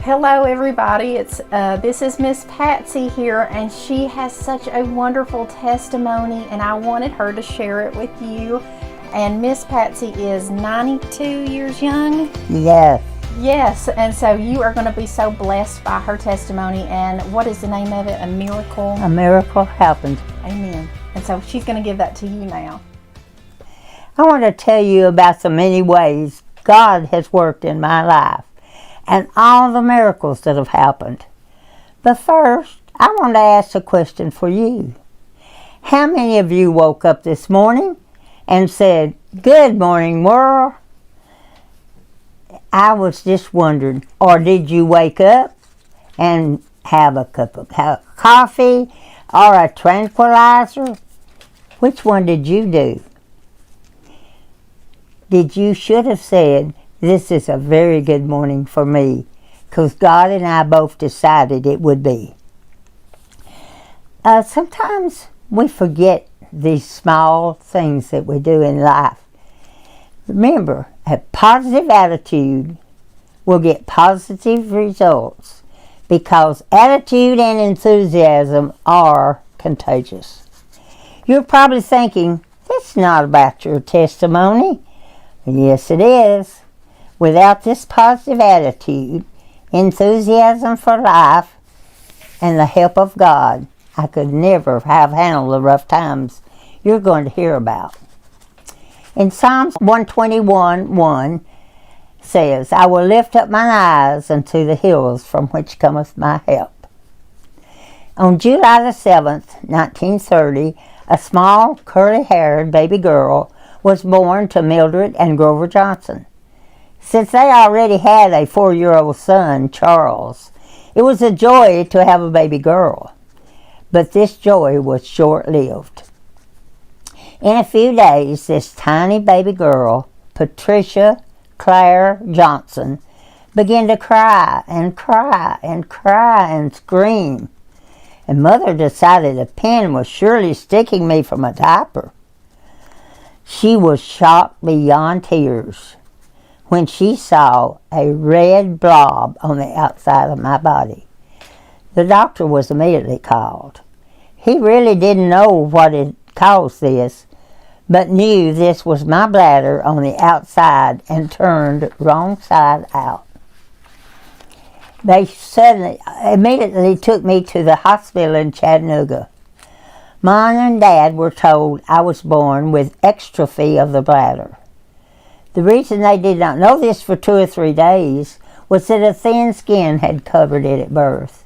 Hello everybody, this is Miss Patsy here, and she has such a wonderful testimony and I wanted her to share it with you. And Miss Patsy is 92 years young? Yes. Yes, and so you are going to be so blessed by her testimony. And what is the name of it? A miracle? A miracle happened. Amen. And so she's going to give that to you now. I want to tell you about the many ways God has worked in my life and all the miracles that have happened. But first, I want to ask a question for you. How many of you woke up this morning and said, "Good morning, world"? I was just wondering, or did you wake up and have a cup of coffee or a tranquilizer? Which one did you do? You should have said, "This is a very good morning for me," because God and I both decided it would be. Sometimes we forget these small things that we do in life. Remember, a positive attitude will get positive results because attitude and enthusiasm are contagious. You're probably thinking, "That's not about your testimony." Yes, it is. Without this positive attitude, enthusiasm for life, and the help of God, I could never have handled the rough times you're going to hear about. In Psalms 121:1 says, "I will lift up mine eyes unto the hills from which cometh my help." On July the 7th, 1930, a small curly-haired baby girl was born to Mildred and Grover Johnson. Since they already had a 4-year-old son, Charles, it was a joy to have a baby girl. But this joy was short-lived. In a few days, this tiny baby girl, Patricia Claire Johnson, began to cry and cry and cry and scream. And Mother decided a pin was surely sticking me from a diaper. She was shocked beyond tears when she saw a red blob on the outside of my body. The doctor was immediately called. He really didn't know what had caused this, but knew this was my bladder on the outside and turned wrong side out. They immediately took me to the hospital in Chattanooga. Mom and Dad were told I was born with exstrophy of the bladder. The reason they did not know this for 2 or 3 days was that a thin skin had covered it at birth.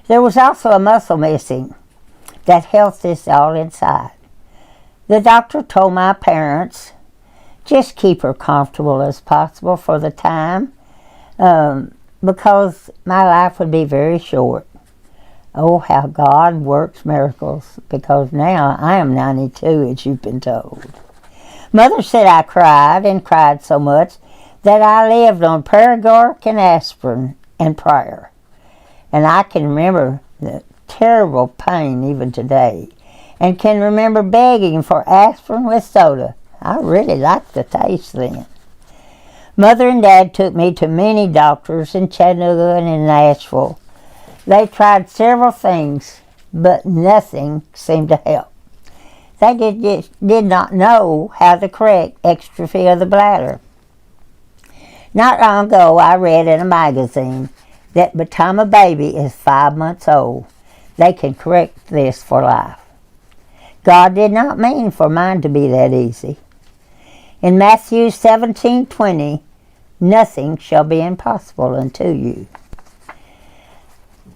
There was also a muscle missing that held this all inside. The doctor told my parents, just keep her comfortable as possible for the time, because my life would be very short. Oh, how God works miracles, because now I am 92, as you've been told. Mother said I cried and cried so much that I lived on Paregoric and aspirin and prayer. And I can remember the terrible pain even today, and can remember begging for aspirin with soda. I really liked the taste then. Mother and Dad took me to many doctors in Chattanooga and in Nashville. They tried several things, but nothing seemed to help. They did not know how to correct exstrophy of the bladder. Not long ago, I read in a magazine that by the time a baby is 5 months old, they can correct this for life. God did not mean for mine to be that easy. In Matthew 17:20, nothing shall be impossible unto you.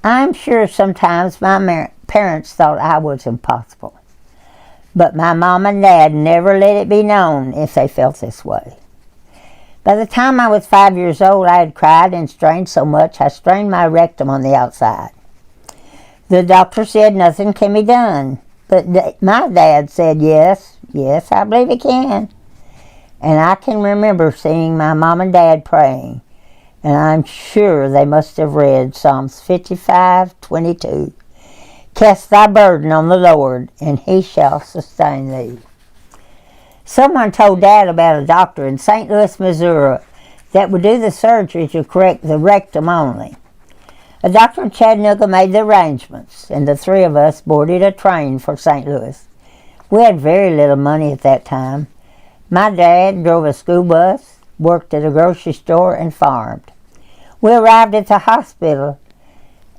I'm sure sometimes my parents thought I was impossible. But my mom and dad never let it be known if they felt this way. By the time I was 5 years old, I had cried and strained so much I strained my rectum on the outside. The doctor said nothing can be done, but my dad said, yes, I believe it can. And I can remember seeing my mom and dad praying, and I'm sure they must have read Psalms 55:22. Cast thy burden on the Lord, and he shall sustain thee. Someone told Dad about a doctor in St. Louis, Missouri, that would do the surgery to correct the rectum only. A doctor in Chattanooga made the arrangements, and the three of us boarded a train for St. Louis. We had very little money at that time. My dad drove a school bus, worked at a grocery store, and farmed. We arrived at the hospital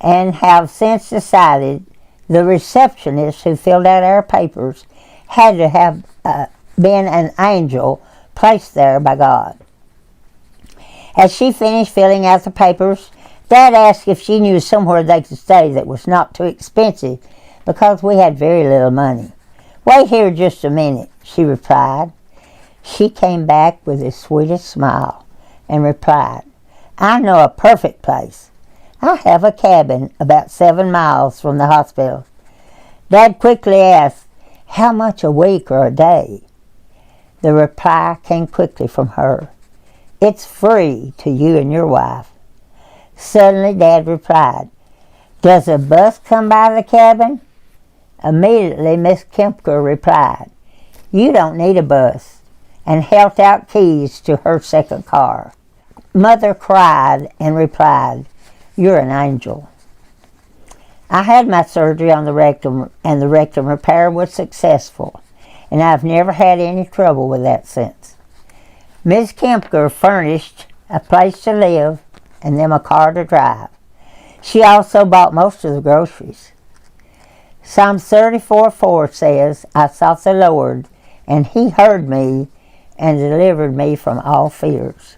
and have since decided the receptionist who filled out our papers had to have been an angel placed there by God. As she finished filling out the papers, Dad asked if she knew somewhere they could stay that was not too expensive because we had very little money. "Wait here just a minute," she replied. She came back with the sweetest smile and replied, "I know a perfect place. I have a cabin about 7 miles from the hospital." Dad quickly asked, "How much a week or a day?" The reply came quickly from her, "It's free to you and your wife." Suddenly Dad replied, "Does a bus come by the cabin?" Immediately Miss Kempker replied, "You don't need a bus," and held out keys to her second car. Mother cried and replied, "You're an angel." I had my surgery on the rectum, and the rectum repair was successful, and I've never had any trouble with that since. Ms. Kempker furnished a place to live and them a car to drive. She also bought most of the groceries. Psalm 34:4 says, "I sought the Lord, and he heard me and delivered me from all fears."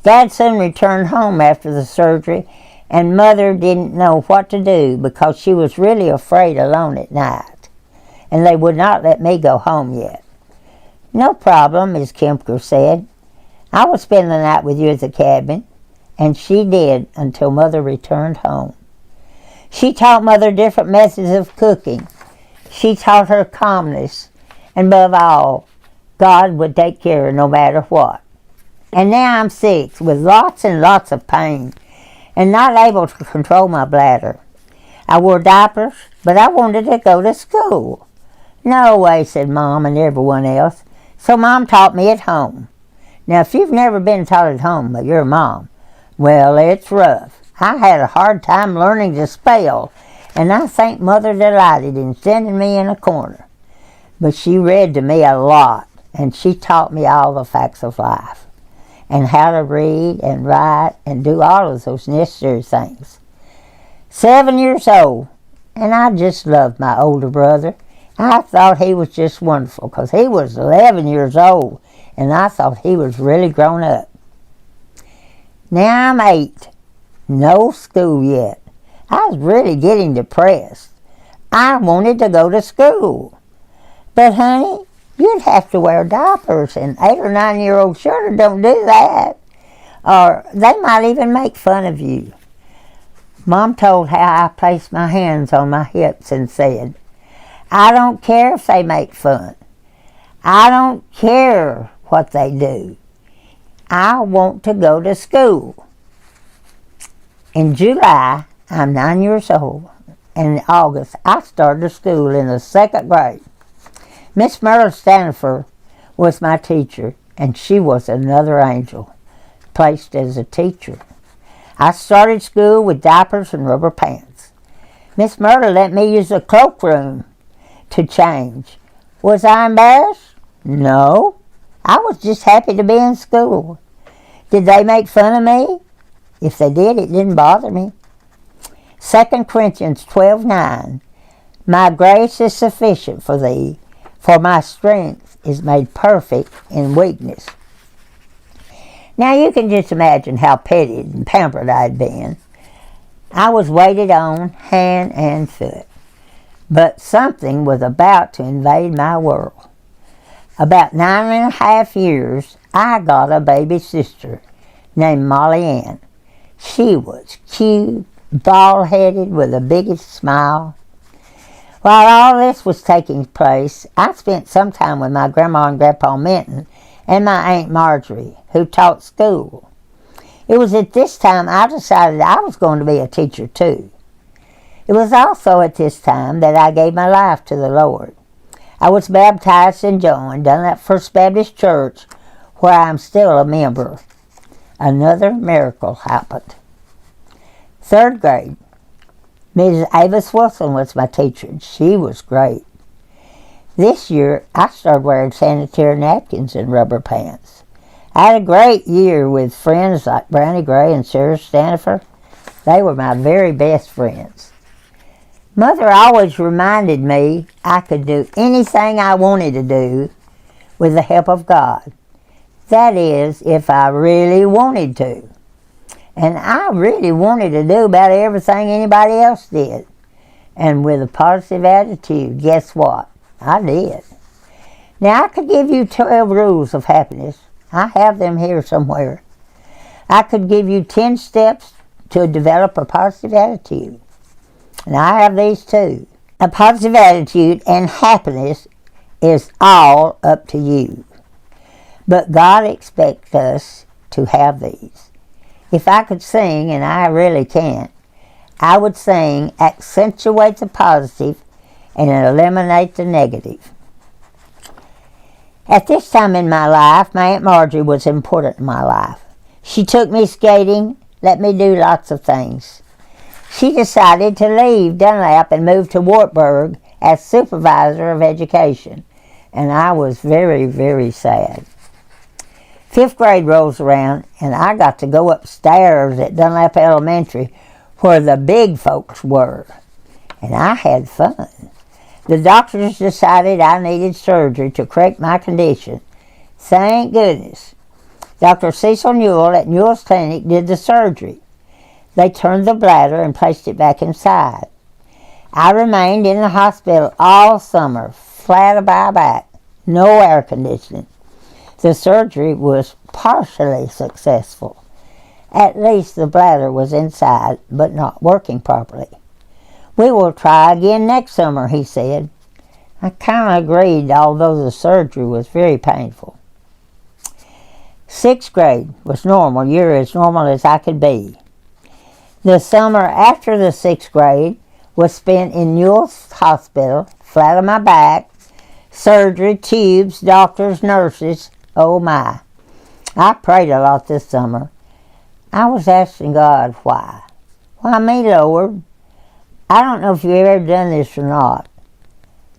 Dad soon returned home after the surgery, and Mother didn't know what to do because she was really afraid alone at night, and they would not let me go home yet. "No problem," Ms. Kempker said. "I will spend the night with you at the cabin," and she did until Mother returned home. She taught Mother different methods of cooking. She taught her calmness, and above all, God would take care of no matter what. And now I'm sick with lots and lots of pain and not able to control my bladder. I wore diapers, but I wanted to go to school. "No way," said Mom and everyone else. So Mom taught me at home. Now, if you've never been taught at home by your mom, well, it's rough. I had a hard time learning to spell, and I think Mother delighted in sending me in a corner. But she read to me a lot, and she taught me all the facts of life, and how to read and write and do all of those necessary things. 7 years old, and I just loved my older brother. I thought he was just wonderful because he was 11 years old, and I thought he was really grown up. Now I'm 8. No school yet. I was really getting depressed. I wanted to go to school. But honey, you'd have to wear diapers, and 8 or 9-year-olds sure don't do that. Or they might even make fun of you. Mom told how I placed my hands on my hips and said, "I don't care if they make fun. I don't care what they do. I want to go to school." In July, I'm 9 years old, and in August, I started school in the 2nd grade. Miss Merle Stanifer was my teacher, and she was another angel, placed as a teacher. I started school with diapers and rubber pants. Miss Merle let me use the cloakroom to change. Was I embarrassed? No. I was just happy to be in school. Did they make fun of me? If they did, it didn't bother me. 2 Corinthians 12:9, "My grace is sufficient for thee, for my strength is made perfect in weakness." Now you can just imagine how petted and pampered I'd been. I was waited on hand and foot. But something was about to invade my world. About 9.5 years, I got a baby sister named Molly Ann. She was cute, bald-headed, with the biggest smile. While all this was taking place, I spent some time with my Grandma and Grandpa Minton and my Aunt Marjorie, who taught school. It was at this time I decided I was going to be a teacher too. It was also at this time that I gave my life to the Lord. I was baptized and joined Dunlap First Baptist Church, where I am still a member. Another miracle happened. 3rd grade, Mrs. Avis Wilson was my teacher, and she was great. This year, I started wearing sanitary napkins and rubber pants. I had a great year with friends like Brownie Gray and Sarah Stanifer. They were my very best friends. Mother always reminded me I could do anything I wanted to do with the help of God. That is, if I really wanted to. And I really wanted to do about everything anybody else did. And with a positive attitude, guess what? I did. Now, I could give you 12 rules of happiness. I have them here somewhere. I could give you 10 steps to develop a positive attitude. And I have these too. A positive attitude and happiness is all up to you. But God expects us to have these. If I could sing, and I really can't, I would sing, accentuate the positive and eliminate the negative. At this time in my life, my Aunt Marjorie was important in my life. She took me skating, let me do lots of things. She decided to leave Dunlap and move to Wartburg as supervisor of education, and I was very, very sad. 5th grade rolls around, and I got to go upstairs at Dunlap Elementary where the big folks were, and I had fun. The doctors decided I needed surgery to correct my condition. Thank goodness. Dr. Cecil Newell at Newell's Clinic did the surgery. They turned the bladder and placed it back inside. I remained in the hospital all summer, flat on my back, no air conditioning. The surgery was partially successful. At least the bladder was inside, but not working properly. We will try again next summer, he said. I kind of agreed, although the surgery was very painful. 6th grade was normal, year as normal as I could be. The summer after the 6th grade was spent in Newell's Hospital, flat on my back, surgery, tubes, doctors, nurses, oh my. I prayed a lot this summer. I was asking God why. Why me, Lord? I don't know if you've ever done this or not,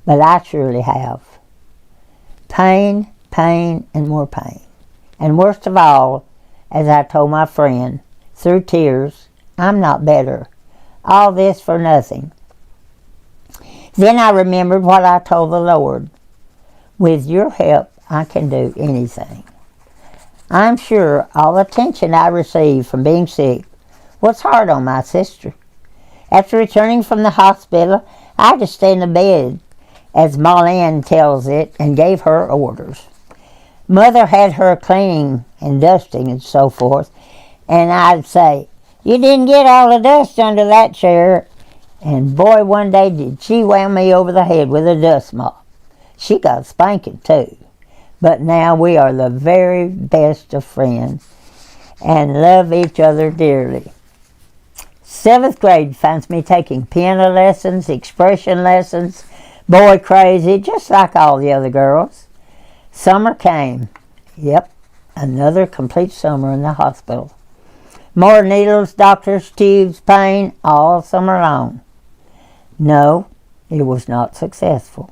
but I surely have. Pain, pain, and more pain. And worst of all, as I told my friend, through tears, I'm not better. All this for nothing. Then I remembered what I told the Lord. With your help, I can do anything. I'm sure all the attention I received from being sick was hard on my sister. After returning from the hospital, I had to stay in the bed, as Marlene tells it, and gave her orders. Mother had her cleaning and dusting and so forth, and I'd say, "You didn't get all the dust under that chair." And boy, one day did she wham me over the head with a dust mop. She got a spanking too. But now we are the very best of friends and love each other dearly. 7th grade finds me taking piano lessons, expression lessons, boy crazy, just like all the other girls. Summer came. Yep, another complete summer in the hospital. More needles, doctors, tubes, pain, all summer long. No, it was not successful.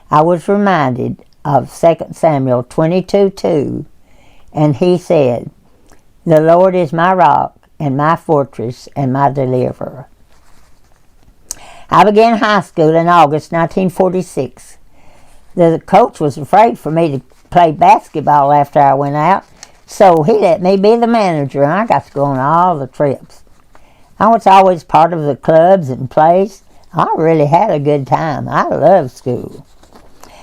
I was reminded of 2 Samuel 22:2, and he said, "The Lord is my rock and my fortress and my deliverer." I began high school in August 1946. The coach was afraid for me to play basketball after I went out, so he let me be the manager, and I got to go on all the trips. I was always part of the clubs and plays. I really had a good time. I loved school.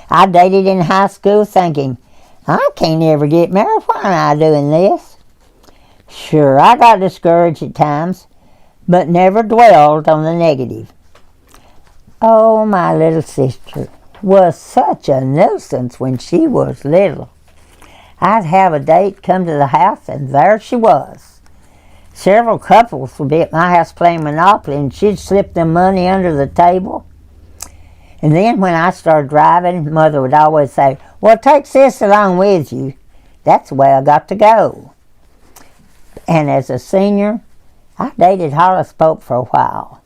I dated in high school thinking, I can't ever get married. Why am I doing this? Sure, I got discouraged at times, but never dwelled on the negative. Oh, my little sister was such a nuisance when she was little. I'd have a date come to the house, and there she was. Several couples would be at my house playing Monopoly, and she'd slip them money under the table. And then when I started driving, Mother would always say, "Well, take Sis along with you." That's the way I got to go. And as a senior, I dated Hollis Pope for a while.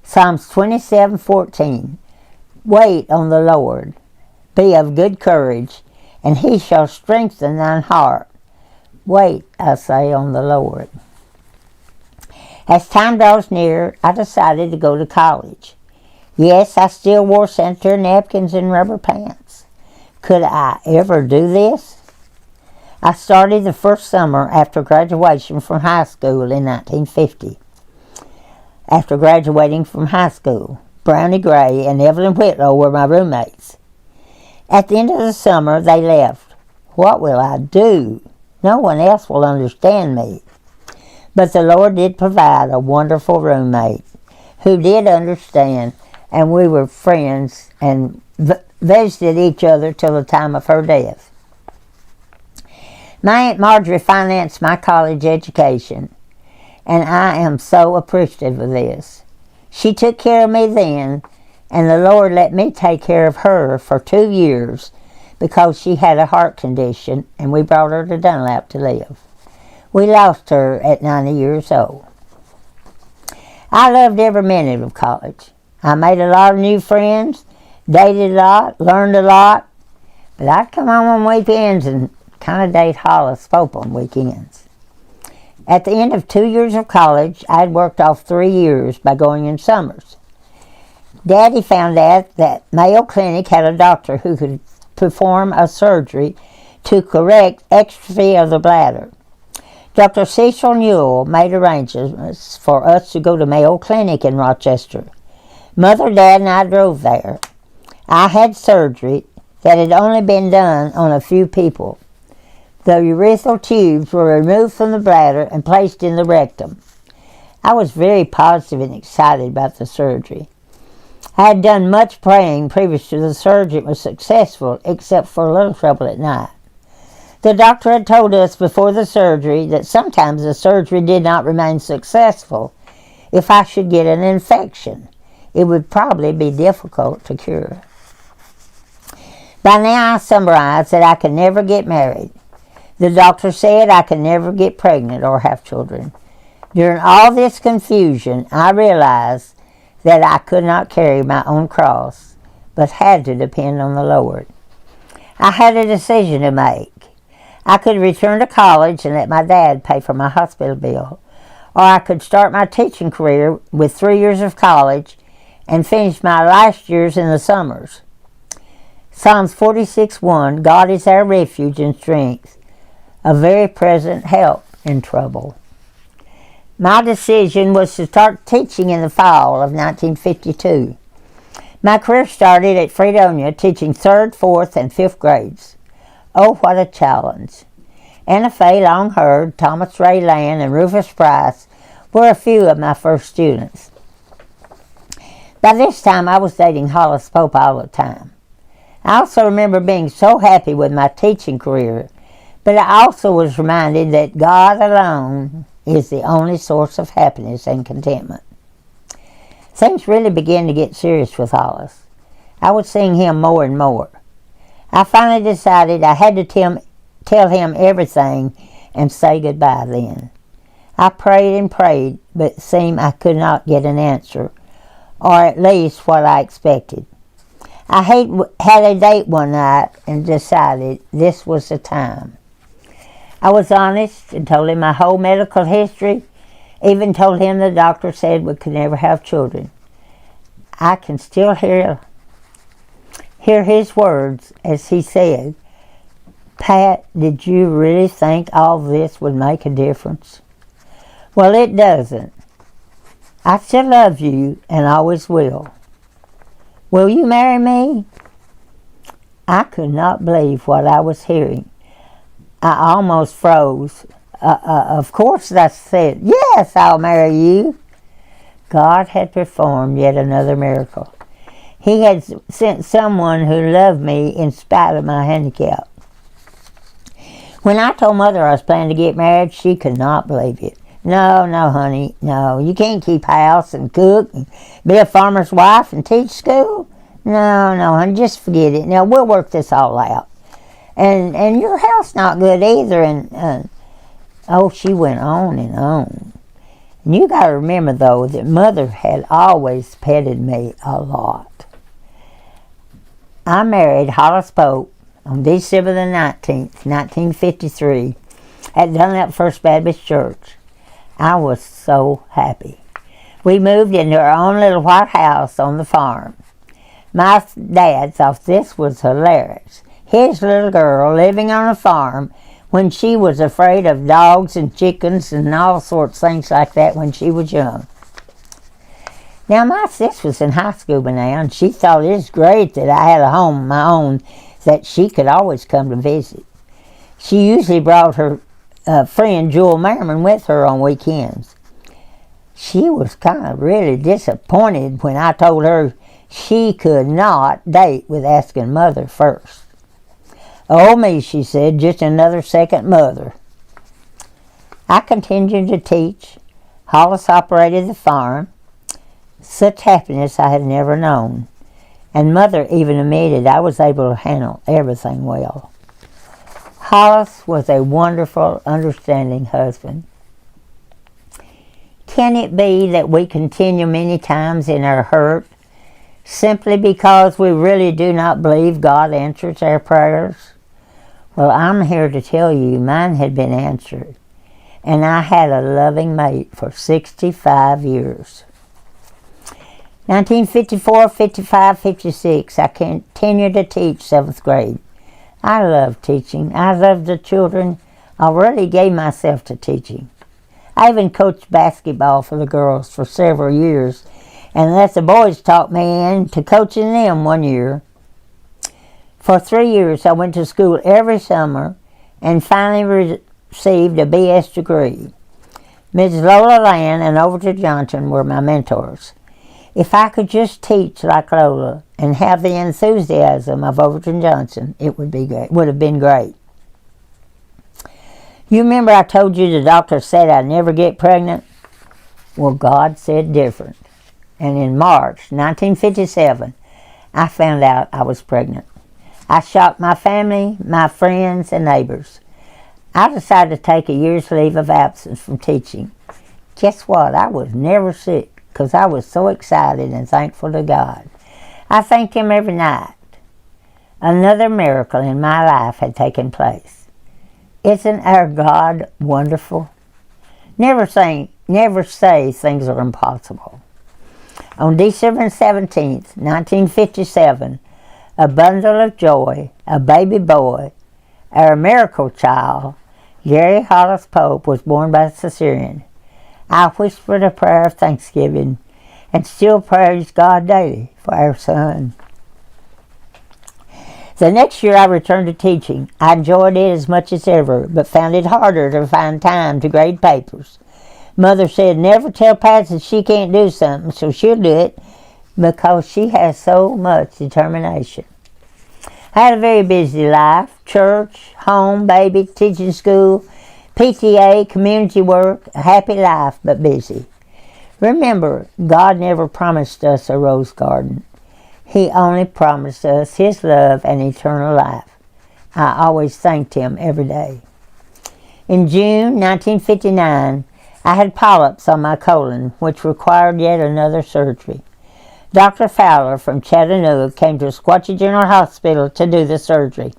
Psalms 27:14. Wait on the Lord. Be of good courage, and he shall strengthen thine heart. Wait, I say, on the Lord. As time draws near, I decided to go to college. Yes, I still wore sanitary napkins and rubber pants. Could I ever do this? I started the first summer after graduation from high school in 1950. After graduating from high school, Brownie Gray and Evelyn Whitlow were my roommates. At the end of the summer, they left. What will I do? No one else will understand me. But the Lord did provide a wonderful roommate who did understand, and we were friends and visited each other till the time of her death. My Aunt Marjorie financed my college education, and I am so appreciative of this. She took care of me then, and the Lord let me take care of her for 2 years because she had a heart condition, and we brought her to Dunlap to live. We lost her at 90 years old. I loved every minute of college. I made a lot of new friends, dated a lot, learned a lot, but I'd come home on weekends and kind of date Hollis Pope on weekends. At the end of 2 years of college, I'd worked off 3 years by going in summers. Daddy found out that Mayo Clinic had a doctor who could perform a surgery to correct exstrophy of the bladder. Dr. Cecil Newell made arrangements for us to go to Mayo Clinic in Rochester. Mother, Dad, and I drove there. I had surgery that had only been done on a few people. The urethral tubes were removed from the bladder and placed in the rectum. I was very positive and excited about the surgery. I had done much praying previous to the surgery and was successful, except for a little trouble at night. The doctor had told us before the surgery that sometimes the surgery did not remain successful. If I should get an infection, it would probably be difficult to cure. By now I summarized that I could never get married. The doctor said I could never get pregnant or have children. During all this confusion, I realized that I could not carry my own cross, but had to depend on the Lord. I had a decision to make. I could return to college and let my dad pay for my hospital bill, or I could start my teaching career with 3 years of college and finish my last years in the summers. Psalms 46:1, God is our refuge and strength, a very present help in trouble. My decision was to start teaching in the fall of 1952. My career started at Fredonia teaching 3rd, 4th, and 5th grades. Oh, what a challenge. Anna Faye Longhurd, Thomas Ray Land, and Rufus Price were a few of my first students. By this time, I was dating Hollis Pope all the time. I also remember being so happy with my teaching career, but I also was reminded that God alone is the only source of happiness and contentment. Things really began to get serious with Hollis. I would sing him more and more. I finally decided I had to tell him everything and say goodbye then. I prayed and prayed, but it seemed I could not get an answer, or at least what I expected. I had a date one night and decided this was the time. I was honest and told him my whole medical history, even told him the doctor said we could never have children. I can still hear his words as he said, "Pat, did you really think all this would make a difference?" Well, it doesn't. I still love you and always will. Will you marry me? I could not believe what I was hearing. I almost froze. Of course, I said, "Yes, I'll marry you." God had performed yet another miracle. He had sent someone who loved me in spite of my handicap. When I told Mother I was planning to get married, she could not believe it. No, honey, no. You can't keep house and cook and be a farmer's wife and teach school. No, honey, just forget it. Now, we'll work this all out. And your health's not good either. And she went on and on. And you got to remember, though, that Mother had always petted me a lot. I married Hollis Pope on December the 19th, 1953, at Dunlap First Baptist Church. I was so happy. We moved into our own little white house on the farm. My dad thought this was hilarious. His little girl living on a farm when she was afraid of dogs and chickens and all sorts of things like that when she was young. Now, my sis was in high school by now, and she thought it was great that I had a home of my own that she could always come to visit. She usually brought her friend Jewel Merriman with her on weekends. She was kind of really disappointed when I told her she could not date with asking Mother first. Oh me, she said, just another second mother. I continued to teach. Hollis operated the farm. Such happiness I had never known. And Mother even admitted I was able to handle everything well. Hollis was a wonderful, understanding husband. Can it be that we continue many times in our hurt simply because we really do not believe God answers our prayers? Well, I'm here to tell you mine had been answered, and I had a loving mate for 65 years. 1954, 55, 56, I continued to teach 7th grade. I loved teaching. I loved the children. I really gave myself to teaching. I even coached basketball for the girls for several years, and let the boys talk me into coaching them one year. For 3 years, I went to school every summer and finally received a BS degree. Mrs. Lola Land and Overton Johnson were my mentors. If I could just teach like Lola and have the enthusiasm of Overton Johnson, it would have been great. You remember I told you the doctor said I'd never get pregnant? Well, God said different. And in March 1957, I found out I was pregnant. I shocked my family, my friends, and neighbors. I decided to take a year's leave of absence from teaching. Guess what? I was never sick because I was so excited and thankful to God. I thanked Him every night. Another miracle in my life had taken place. Isn't our God wonderful? Never say things are impossible. On December 17th, 1957, a bundle of joy, a baby boy, our miracle child, Gary Hollis Pope, was born by cesarean. I whispered a prayer of thanksgiving and still praise God daily for our son. The next year I returned to teaching. I enjoyed it as much as ever, but found it harder to find time to grade papers. Mother said, never tell Patsy she can't do something, so she'll do it because she has so much determination. I had a very busy life: church, home, baby, teaching school, PTA, community work, a happy life, but busy. Remember, God never promised us a rose garden. He only promised us His love and eternal life. I always thanked Him every day. In June 1959, I had polyps on my colon, which required yet another surgery. Dr. Fowler from Chattanooga came to Sequatchie General Hospital to do the surgery.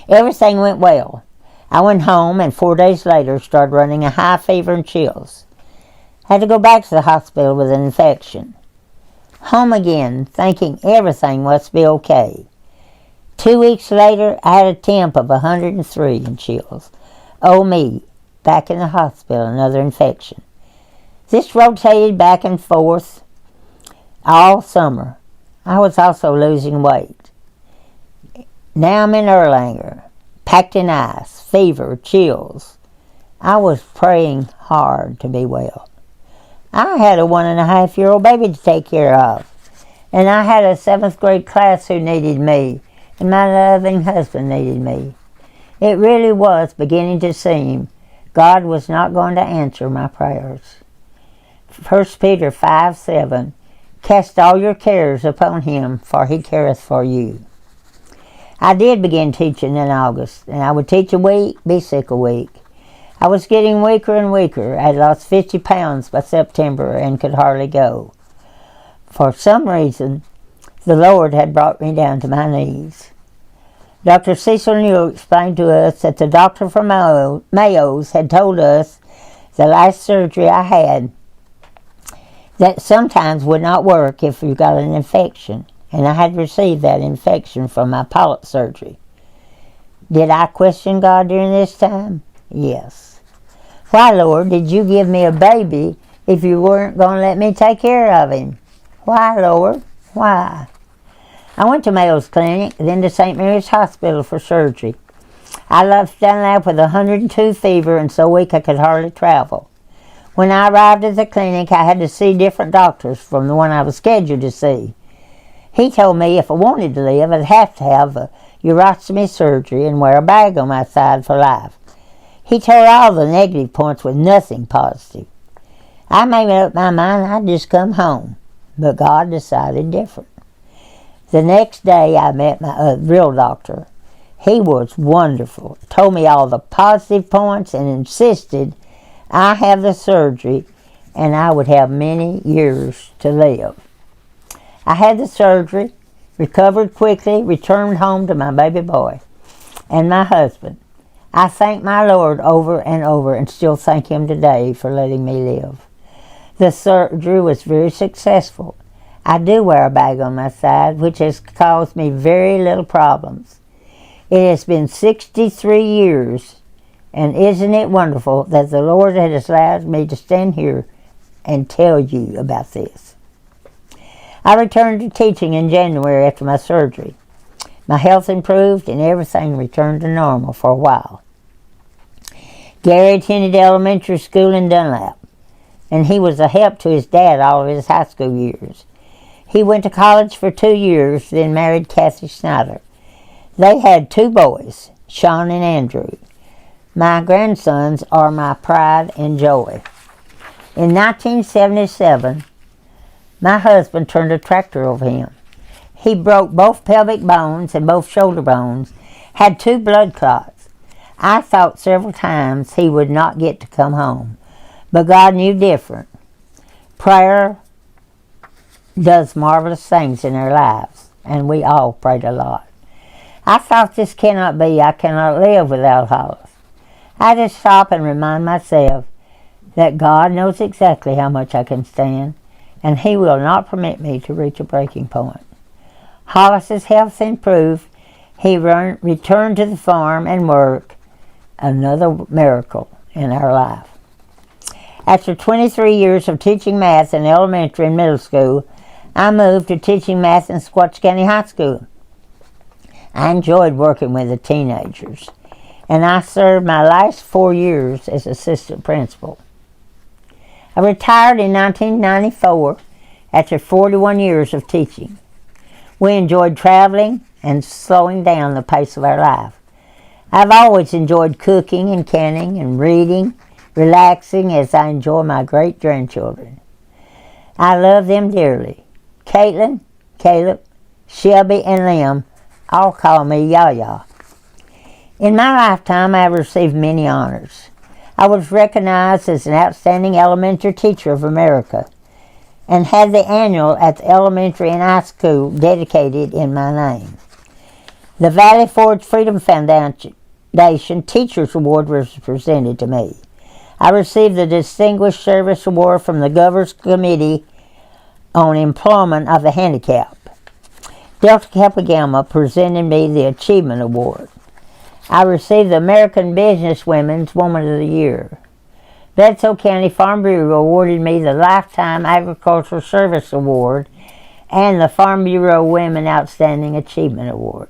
Everything went well. I went home and 4 days later started running a high fever and chills. Had to go back to the hospital with an infection. Home again, thinking everything must be okay. 2 weeks later, I had a temp of 103 and chills. Oh me, back in the hospital, another infection. This rotated back and forth all summer. I was also losing weight. Now I'm in Erlanger, packed in ice, fever, chills. I was praying hard to be well. I had a 1.5-year-old baby to take care of, and I had a 7th grade class who needed me, and my loving husband needed me. It really was beginning to seem God was not going to answer my prayers. 1 Peter 5:7, cast all your cares upon Him, for He careth for you. I did begin teaching in August, and I would teach a week, be sick a week. I was getting weaker and weaker. I had lost 50 pounds by September and could hardly go. For some reason, the Lord had brought me down to my knees. Dr. Cecil Newell explained to us that the doctor from Mayo's had told us the last surgery I had that sometimes would not work if you got an infection, and I had received that infection from my polyp surgery. Did I question God during this time? Yes. Why, Lord, did you give me a baby if you weren't going to let me take care of him? Why, Lord? Why? I went to Mayo's Clinic, then to St. Mary's Hospital for surgery. I left Dunlap with 102 fever and so weak I could hardly travel. When I arrived at the clinic, I had to see different doctors from the one I was scheduled to see. He told me if I wanted to live, I'd have to have a urostomy surgery and wear a bag on my side for life. He told all the negative points with nothing positive. I made up my mind I'd just come home, but God decided different. The next day I met my real doctor. He was wonderful, told me all the positive points and insisted I have the surgery and I would have many years to live. I had the surgery, recovered quickly, returned home to my baby boy and my husband. I thank my Lord over and over and still thank Him today for letting me live. The surgery was very successful. I do wear a bag on my side, which has caused me very little problems. It has been 63 years, and isn't it wonderful that the Lord has allowed me to stand here and tell you about this. I returned to teaching in January after my surgery. My health improved and everything returned to normal for a while. Gary attended elementary school in Dunlap, and he was a help to his dad all of his high school years. He went to college for 2 years, then married Kathy Snyder. They had 2 boys, Sean and Andrew. My grandsons are my pride and joy. In 1977, my husband turned a tractor over him. He broke both pelvic bones and both shoulder bones, had 2 blood clots. I thought several times he would not get to come home, but God knew different. Prayer does marvelous things in our lives, and we all prayed a lot. I thought this cannot be. I cannot live without Hollis. I just stop and remind myself that God knows exactly how much I can stand, and He will not permit me to reach a breaking point. Hollis's health improved. He returned to the farm and work, another miracle in our life. After 23 years of teaching math in elementary and middle school, I moved to teaching math in Squatch County High School. I enjoyed working with the teenagers, and I served my last 4 years as assistant principal. I retired in 1994 after 41 years of teaching. We enjoyed traveling and slowing down the pace of our life. I've always enjoyed cooking and canning and reading, relaxing as I enjoy my great-grandchildren. I love them dearly. Caitlin, Caleb, Shelby, and Liam all call me Yaya. In my lifetime, I have received many honors. I was recognized as an outstanding elementary teacher of America and had the annual at the elementary and high school dedicated in my name. The Valley Forge Freedom Foundation Teachers Award was presented to me. I received the Distinguished Service Award from the Governor's Committee on Employment of the Handicapped. Delta Kappa Gamma presented me the Achievement Award. I received the American Businesswomen's Woman of the Year. Bledsoe County Farm Bureau awarded me the Lifetime Agricultural Service Award and the Farm Bureau Women Outstanding Achievement Award.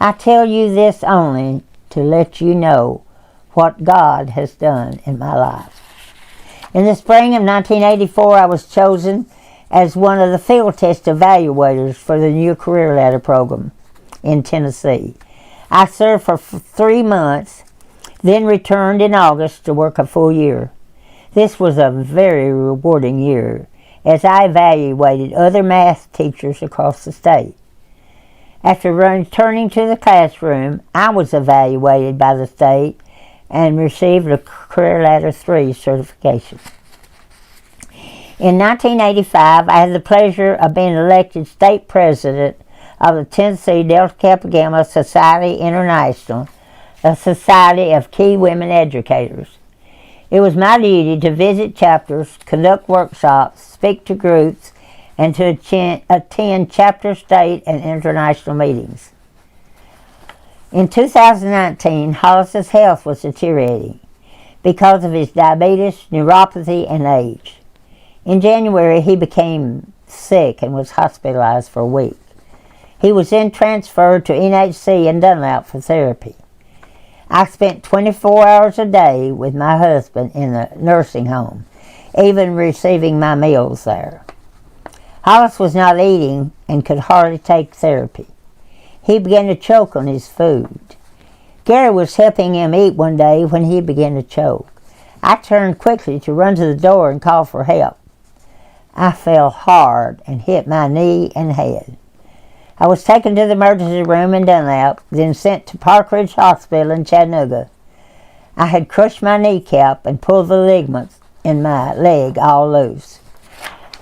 I tell you this only to let you know what God has done in my life. In the spring of 1984, I was chosen as one of the field test evaluators for the new Career Ladder program in Tennessee. I served for 3 months, then returned in August to work a full year. This was a very rewarding year as I evaluated other math teachers across the state. After returning to the classroom, I was evaluated by the state and received a Career Ladder 3 certification. In 1985, I had the pleasure of being elected state president of the Tennessee Delta Kappa Gamma Society International, a society of key women educators. It was my duty to visit chapters, conduct workshops, speak to groups, and to attend chapter, state, and international meetings. In 2019, Hollis's health was deteriorating because of his diabetes, neuropathy, and age. In January, he became sick and was hospitalized for a week. He was then transferred to NHC in Dunlap for therapy. I spent 24 hours a day with my husband in the nursing home, even receiving my meals there. Hollis was not eating and could hardly take therapy. He began to choke on his food. Gary was helping him eat one day when he began to choke. I turned quickly to run to the door and call for help. I fell hard and hit my knee and head. I was taken to the emergency room in Dunlap, then sent to Park Ridge Hospital in Chattanooga. I had crushed my kneecap and pulled the ligaments in my leg all loose.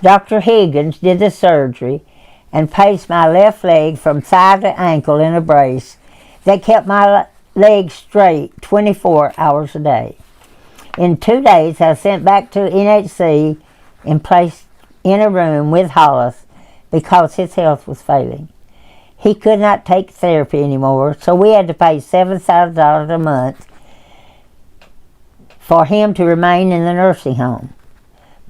Dr. Higgins did the surgery and placed my left leg from thigh to ankle in a brace that kept my leg straight 24 hours a day. In 2 days, I was sent back to NHC and placed in a room with Hollis because his health was failing. He could not take therapy anymore, so we had to pay $7,000 a month for him to remain in the nursing home.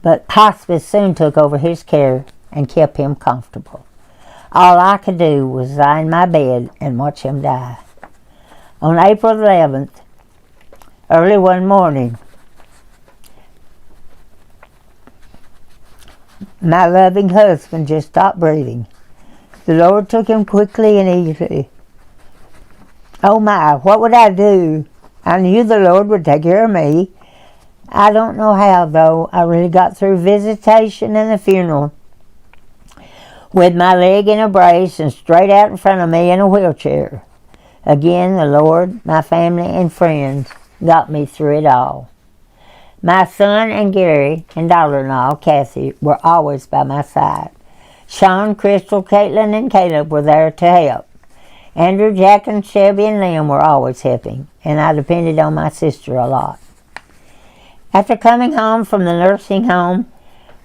But hospice soon took over his care and kept him comfortable. All I could do was lie in my bed and watch him die. On April 11th, early one morning, my loving husband just stopped breathing. The Lord took him quickly and easily. Oh my, what would I do? I knew the Lord would take care of me. I don't know how, though. I really got through visitation and the funeral with my leg in a brace and straight out in front of me in a wheelchair. Again, the Lord, my family, and friends got me through it all. My son and Gary and daughter-in-law, Kathy, were always by my side. Sean, Crystal, Caitlin, and Caleb were there to help. Andrew, Jack, and Shelby and Liam were always helping, and I depended on my sister a lot. After coming home from the nursing home,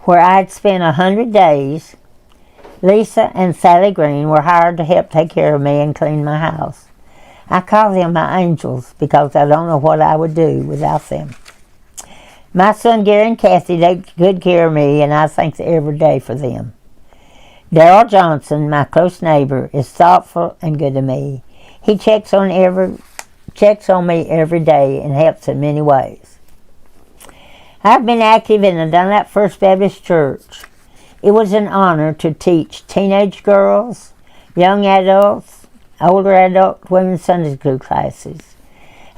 where I had spent 100 days, Lisa and Sally Green were hired to help take care of me and clean my house. I call them my angels because I don't know what I would do without them. My son Gary and Kathy take good care of me, and I thank every day for them. Darrell Johnson, my close neighbor, is thoughtful and good to me. He checks on me every day and helps in many ways. I've been active in the Dunlap First Baptist Church. It was an honor to teach teenage girls, young adults, older adult women's Sunday school classes.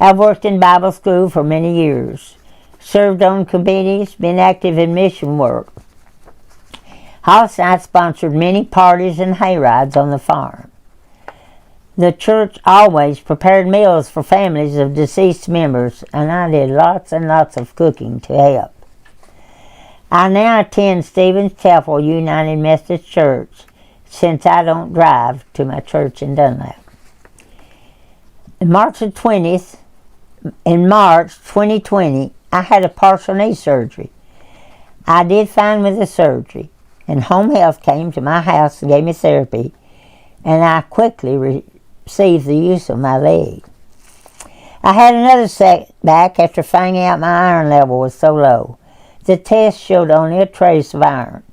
I've worked in Bible school for many years, served on committees, been active in mission work. Hollis and I sponsored many parties and hayrides on the farm. The church always prepared meals for families of deceased members, and I did lots and lots of cooking to help. I now attend Stevens Chapel United Methodist Church since I don't drive to my church in Dunlap. In March 2020, I had a partial knee surgery. I did fine with the surgery, and home health came to my house and gave me therapy, and I quickly received the use of my leg. I had another setback after finding out my iron level was so low. The test showed only a trace of iron.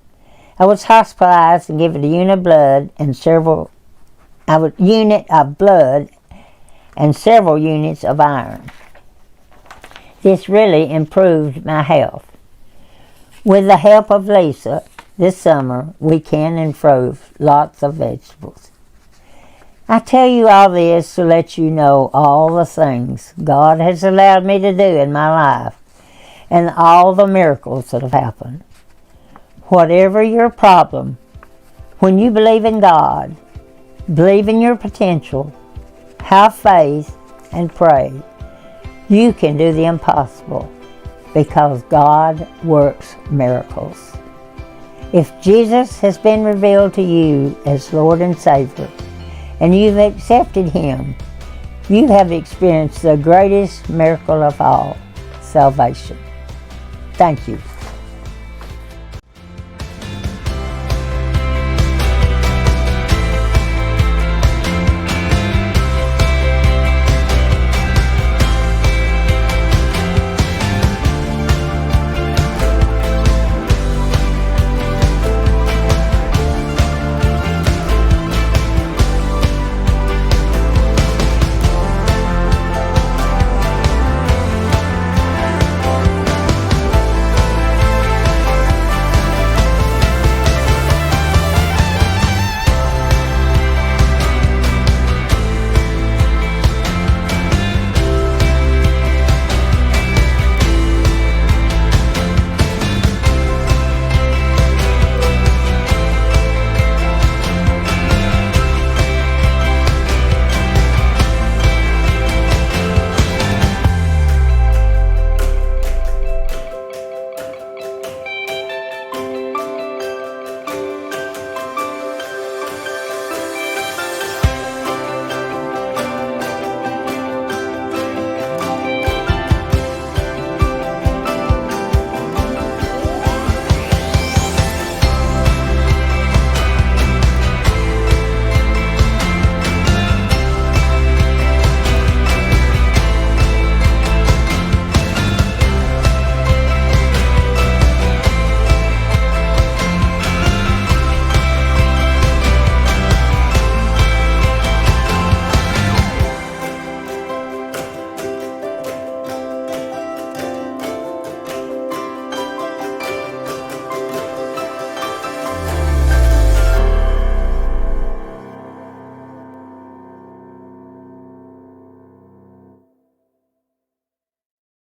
I was hospitalized and given a unit of blood and several units of iron. This really improved my health. With the help of Lisa, this summer we can improve lots of vegetables. I tell you all this to let you know all the things God has allowed me to do in my life and all the miracles that have happened. Whatever your problem, when you believe in God, believe in your potential, have faith, and pray, You can do the impossible because God works miracles. If Jesus has been revealed to you as Lord and Savior, and you've accepted Him, you have experienced the greatest miracle of all, salvation. Thank you.